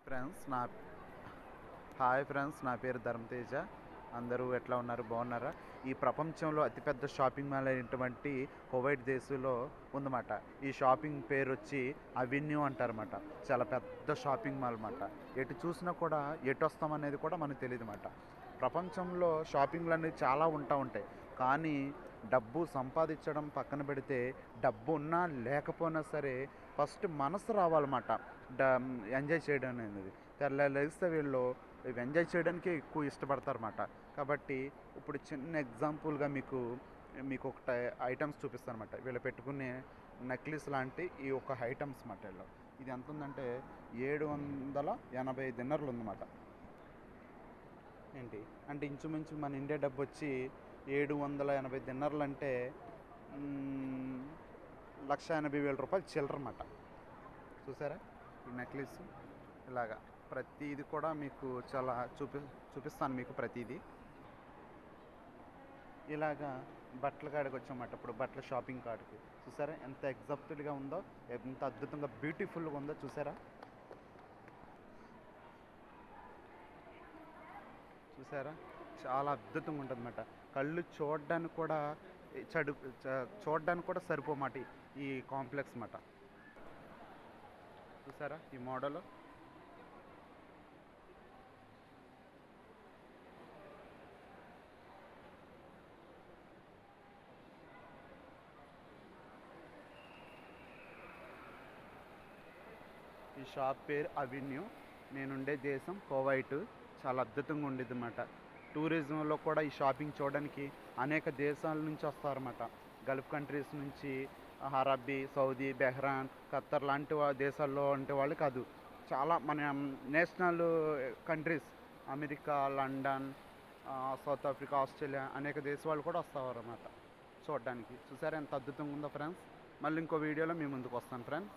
Friends నా hi friends, నా పేరు ధర్మతేజ. అందరూ ఎట్లా ఉన్నారు? బాగున్నారా? ఈ ప్రపంచంలో అతిపెద్ద షాపింగ్ మాల్ అయినటువంటి కువైట్ దేశంలో ఉందన్నమాట. ఈ షాపింగ్ పేరు వచ్చి అవెన్యూ అంటారన్నమాట. చాలా పెద్ద షాపింగ్ మాల్ అన్నమాట. ఎటు చూసినా కూడా ఎటు వస్తామనేది కూడా మనకు తెలియదు అన్నమాట. ప్రపంచంలో షాపింగ్లు అనేవి చాలా ఉంటాయి. కానీ డబ్బు సంపాదించడం పక్కన పెడితే, డబ్బు ఉన్నా లేకపోయినా సరే ఫస్ట్ మనసు రావాలన్నమాట. ఎంజాయ్ చేయడం అనేది తెల్లారిస్తే వీళ్ళు ఇవి ఎంజాయ్ చేయడానికే ఎక్కువ ఇష్టపడతారన్నమాట. కాబట్టి ఇప్పుడు చిన్న ఎగ్జాంపుల్గా మీకు మీకు ఒక ఐటమ్స్ చూపిస్తాను అనమాట. వీళ్ళు పెట్టుకునే నెక్లెస్ లాంటి ఈ ఒక ఐటమ్స్ అన్నమాట. వీళ్ళు ఇది ఎంత ఉందంటే 780 దినార్లు ఉందన్నమాట. ఏంటి అంటే ఇంచుమించు మన ఇండియా డబ్బు వచ్చి 780 దినార్లు అంటే 1,80,000 రూపాయలు చిల్లర అన్నమాట. చూసారా ఈ నెక్లెస్? ఇలాగా ప్రతిది కూడా మీకు చాలా చూపిస్తాను మీకు ప్రతిదీ. ఇలాగా బట్టల కాడికి వచ్చామన్నమాట. ఇప్పుడు బట్టల షాపింగ్ కాడికి చూసారా ఎంత ఎగ్జాక్ట్గా ఉందో, ఎంత అద్భుతంగా బ్యూటిఫుల్గా ఉందో చూసారా? చూసారా చాలా అద్భుతంగా ఉంటుంది అన్నమాట. కళ్ళు చూడడానికి కూడా చూడడానికి కూడా సరిపోమాట ఈ కాంప్లెక్స్ అన్నమాట. చూసారా ఈ మోడల్? ఈ షాప్ పేరు అవెన్యూ. నేనుండే దేశం కువైట్. చాలా అద్భుతంగా ఉండేది అన్నమాట. టూరిజంలో కూడా ఈ షాపింగ్ చూడడానికి అనేక దేశాల నుంచి వస్తారన్నమాట. గల్ఫ్ కంట్రీస్ నుంచి, అరబ్బీ, సౌదీ, బెహ్రాన్, ఖత్తర్ లాంటి దేశాల్లో ఉండే వాళ్ళు కాదు, చాలా మన national countries, America, London, south Africa, Australia అనేక దేశాల వాళ్ళు కూడా వస్తారన్నమాట చూడడానికి. చూసారా ఎంత అద్భుతంగా ఉందో ఫ్రెండ్స్? మళ్ళీ ఇంకో వీడియోలో మీ ముందుకు వస్తాను ఫ్రెండ్స్.